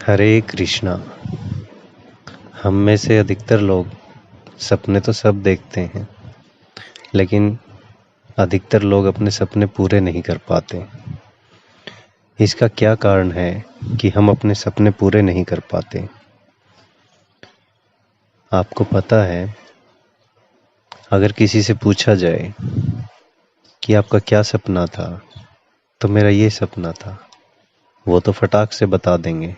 हरे कृष्णा। हम में से अधिकतर लोग सपने तो सब देखते हैं, लेकिन अधिकतर लोग अपने सपने पूरे नहीं कर पाते। इसका क्या कारण है कि हम अपने सपने पूरे नहीं कर पाते? आपको पता है, अगर किसी से पूछा जाए कि आपका क्या सपना था, तो मेरा ये सपना था, वो तो फटाक से बता देंगे।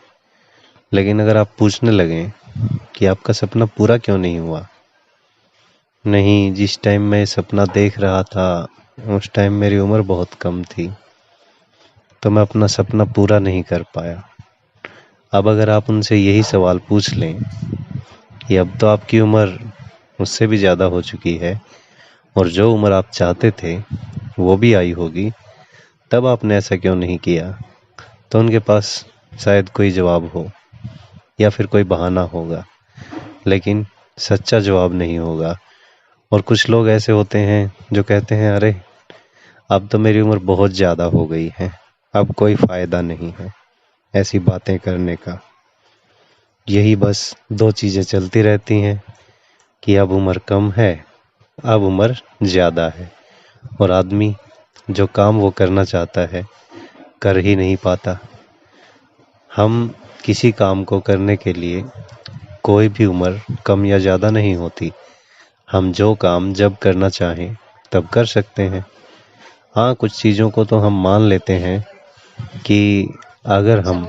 लेकिन अगर आप पूछने लगें कि आपका सपना पूरा क्यों नहीं हुआ, नहीं, जिस टाइम मैं सपना देख रहा था उस टाइम मेरी उम्र बहुत कम थी, तो मैं अपना सपना पूरा नहीं कर पाया। अब अगर आप उनसे यही सवाल पूछ लें कि अब तो आपकी उम्र मुझसे भी ज़्यादा हो चुकी है और जो उम्र आप चाहते थे वो भी आई होगी, तब आपने ऐसा क्यों नहीं किया, तो उनके पास शायद कोई जवाब हो या फिर कोई बहाना होगा, लेकिन सच्चा जवाब नहीं होगा। और कुछ लोग ऐसे होते हैं जो कहते हैं, अरे अब तो मेरी उम्र बहुत ज़्यादा हो गई है, अब कोई फ़ायदा नहीं है ऐसी बातें करने का। यही बस दो चीज़ें चलती रहती हैं कि अब उम्र कम है, अब उम्र ज़्यादा है, और आदमी जो काम वो करना चाहता है कर ही नहीं पाता। हम किसी काम को करने के लिए कोई भी उम्र कम या ज़्यादा नहीं होती। हम जो काम जब करना चाहें तब कर सकते हैं। हाँ, कुछ चीज़ों को तो हम मान लेते हैं कि अगर हम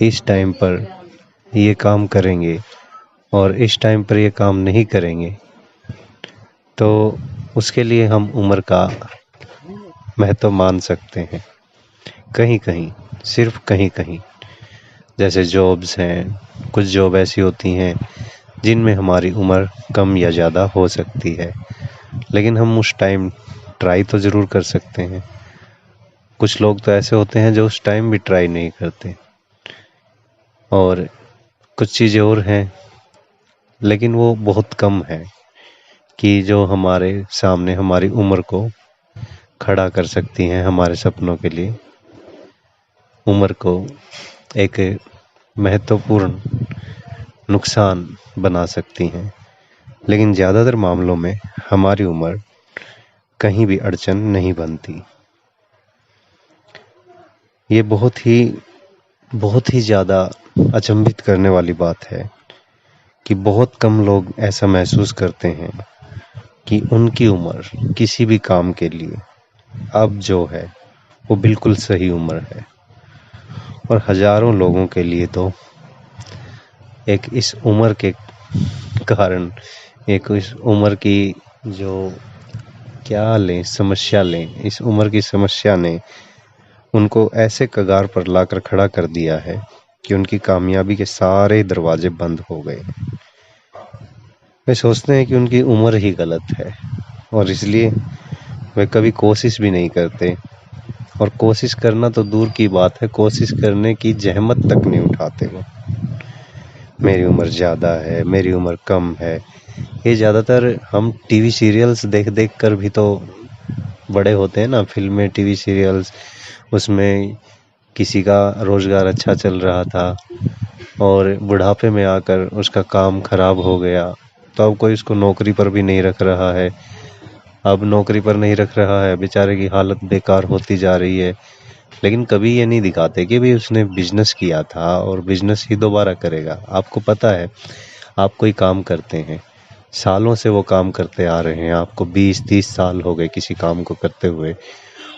इस टाइम पर ये काम करेंगे और इस टाइम पर ये काम नहीं करेंगे, तो उसके लिए हम उम्र का महत्व मान सकते हैं। कहीं कहीं, सिर्फ कहीं कहीं, जैसे जॉब्स हैं, कुछ जॉब ऐसी होती हैं जिनमें हमारी उम्र कम या ज़्यादा हो सकती है, लेकिन हम उस टाइम ट्राई तो ज़रूर कर सकते हैं। कुछ लोग तो ऐसे होते हैं जो उस टाइम भी ट्राई नहीं करते, और कुछ चीज़ें और हैं, लेकिन वो बहुत कम है कि जो हमारे सामने हमारी उम्र को खड़ा कर सकती हैं हमारे सपनों के लिए। उम्र को एक महत्वपूर्ण नुकसान बना सकती हैं, लेकिन ज़्यादातर मामलों में हमारी उम्र कहीं भी अड़चन नहीं बनती। ये बहुत ही ज़्यादा अचंभित करने वाली बात है कि बहुत कम लोग ऐसा महसूस करते हैं कि उनकी उम्र किसी भी काम के लिए अब जो है वो बिल्कुल सही उम्र है, और हजारों लोगों के लिए तो एक इस उम्र के कारण, एक इस उम्र की जो क्या लें समस्या लें, इस उम्र की समस्या ने उनको ऐसे कगार पर लाकर खड़ा कर दिया है कि उनकी कामयाबी के सारे दरवाजे बंद हो गए। वे सोचते हैं कि उनकी उम्र ही गलत है, और इसलिए वे कभी कोशिश भी नहीं करते, और कोशिश करना तो दूर की बात है, कोशिश करने की जहमत तक नहीं उठाते वो। मेरी उम्र ज़्यादा है, मेरी उम्र कम है, ये ज़्यादातर हम टीवी सीरियल्स देख देख कर भी तो बड़े होते हैं ना। फिल्में, टीवी सीरियल्स, उसमें किसी का रोज़गार अच्छा चल रहा था और बुढ़ापे में आकर उसका काम खराब हो गया, तो अब कोई उसको नौकरी पर भी नहीं रख रहा है। अब नौकरी पर नहीं रख रहा है, बेचारे की हालत बेकार होती जा रही है, लेकिन कभी ये नहीं दिखाते कि भाई उसने बिजनेस किया था और बिजनेस ही दोबारा करेगा। आपको पता है, आप कोई काम करते हैं, सालों से वो काम करते आ रहे हैं, आपको 20-30 साल हो गए किसी काम को करते हुए,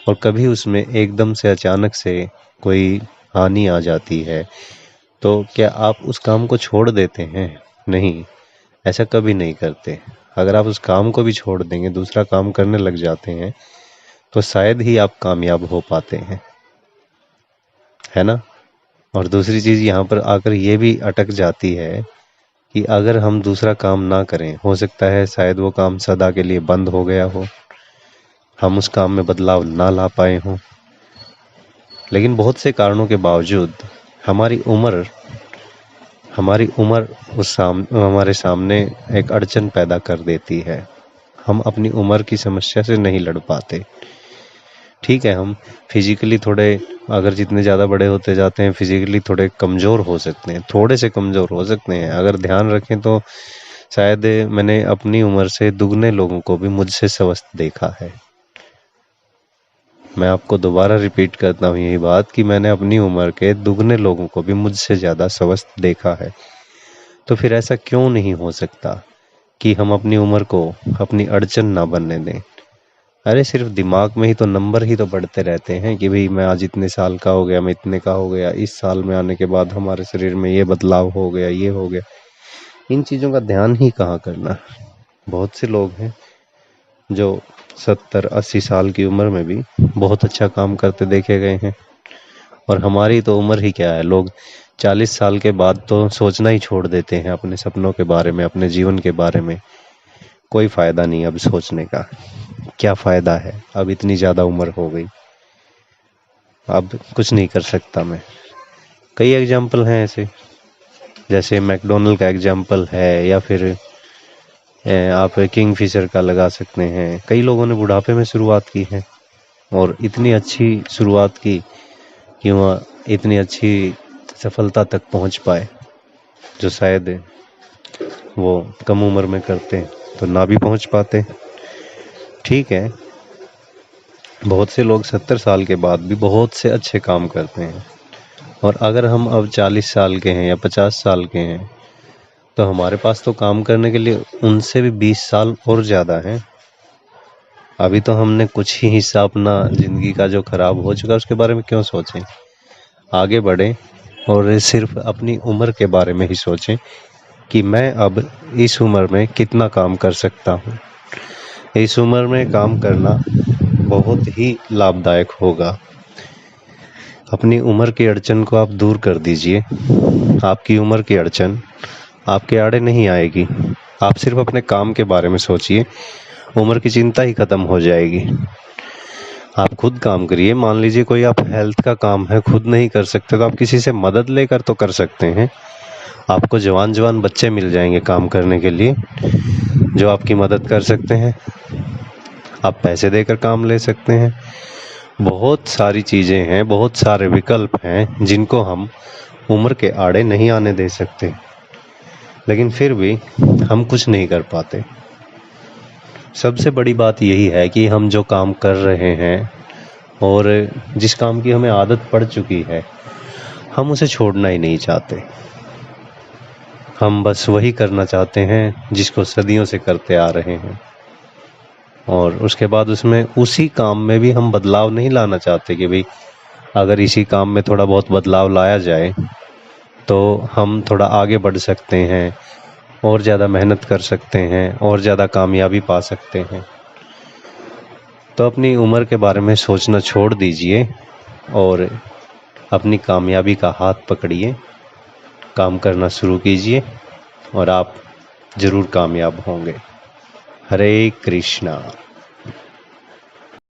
और कभी उसमें एकदम से अचानक से कोई हानि आ जाती है, तो क्या आप उस काम को छोड़ देते हैं? नहीं, ऐसा कभी नहीं करते। अगर आप उस काम को भी छोड़ देंगे, दूसरा काम करने लग जाते हैं, तो शायद ही आप कामयाब हो पाते हैं, है ना। और दूसरी चीज़ यहाँ पर आकर ये भी अटक जाती है कि अगर हम दूसरा काम ना करें, हो सकता है शायद वो काम सदा के लिए बंद हो गया हो, हम उस काम में बदलाव ना ला पाए हों। लेकिन बहुत से कारणों के बावजूद हमारी उम्र हमारे सामने एक अड़चन पैदा कर देती है। हम अपनी उम्र की समस्या से नहीं लड़ पाते। ठीक है, हम फिजिकली थोड़े, अगर जितने ज़्यादा बड़े होते जाते हैं फिजिकली थोड़े कमज़ोर हो सकते हैं, थोड़े से कमज़ोर हो सकते हैं। अगर ध्यान रखें तो शायद मैंने अपनी उम्र से दुगने लोगों को भी मुझसे स्वस्थ देखा है। मैं आपको दोबारा रिपीट करता हूँ यही बात कि मैंने अपनी उम्र के दुगने लोगों को भी मुझसे ज़्यादा स्वस्थ देखा है। तो फिर ऐसा क्यों नहीं हो सकता कि हम अपनी उम्र को अपनी अड़चन ना बनने दें। अरे सिर्फ दिमाग में ही तो नंबर ही तो बढ़ते रहते हैं कि भाई मैं आज इतने साल का हो गया, मैं इतने का हो गया, इस साल में आने के बाद हमारे शरीर में ये बदलाव हो गया, ये हो गया। इन चीज़ों का ध्यान ही कहाँ करना। बहुत से लोग हैं जो 70-80 साल की उम्र में भी बहुत अच्छा काम करते देखे गए हैं, और हमारी तो उम्र ही क्या है, लोग 40 साल के बाद तो सोचना ही छोड़ देते हैं अपने सपनों के बारे में, अपने जीवन के बारे में। कोई फायदा नहीं अब सोचने का, क्या फायदा है, अब इतनी ज़्यादा उम्र हो गई, अब कुछ नहीं कर सकता मैं। कई एग्जाम्पल हैं ऐसे, जैसे मैकडोनल्ड का एग्जाम्पल है, या फिर आप किंगफिशर का लगा सकते हैं। कई लोगों ने बुढ़ापे में शुरुआत की है और इतनी अच्छी शुरुआत की कि वह इतनी अच्छी सफलता तक पहुंच पाए, जो शायद वो कम उम्र में करते तो ना भी पहुंच पाते। ठीक है, बहुत से लोग 70 साल के बाद भी बहुत से अच्छे काम करते हैं, और अगर हम अब 40 साल के हैं या 50 साल के हैं तो हमारे पास तो काम करने के लिए उनसे भी 20 साल और ज़्यादा हैं। अभी तो हमने कुछ ही हिस्सा अपना ज़िंदगी का जो खराब हो चुका है उसके बारे में क्यों सोचें। आगे बढ़ें और सिर्फ अपनी उम्र के बारे में ही सोचें कि मैं अब इस उम्र में कितना काम कर सकता हूँ। इस उम्र में काम करना बहुत ही लाभदायक होगा। अपनी उम्र की अड़चन को आप दूर कर दीजिए। आपकी उम्र की अड़चन आपके आड़े नहीं आएगी। आप सिर्फ अपने काम के बारे में सोचिए, उम्र की चिंता ही खत्म हो जाएगी। आप खुद काम करिए। मान लीजिए कोई आप हेल्थ का काम है खुद नहीं कर सकते तो आप किसी से मदद लेकर तो कर सकते हैं। आपको जवान जवान बच्चे मिल जाएंगे काम करने के लिए जो आपकी मदद कर सकते हैं। आप पैसे देकर काम ले सकते हैं। बहुत सारी चीज़ें हैं, बहुत सारे विकल्प हैं जिनको हम उम्र के आड़े नहीं आने दे सकते, लेकिन फिर भी हम कुछ नहीं कर पाते। सबसे बड़ी बात यही है कि हम जो काम कर रहे हैं और जिस काम की हमें आदत पड़ चुकी है, हम उसे छोड़ना ही नहीं चाहते। हम बस वही करना चाहते हैं जिसको सदियों से करते आ रहे हैं, और उसके बाद उसमें उसी काम में भी हम बदलाव नहीं लाना चाहते कि भाई अगर इसी काम में थोड़ा बहुत बदलाव लाया जाए तो हम थोड़ा आगे बढ़ सकते हैं, और ज़्यादा मेहनत कर सकते हैं, और ज़्यादा कामयाबी पा सकते हैं। तो अपनी उम्र के बारे में सोचना छोड़ दीजिए और अपनी कामयाबी का हाथ पकड़िए, काम करना शुरू कीजिए और आप ज़रूर कामयाब होंगे। हरे कृष्णा।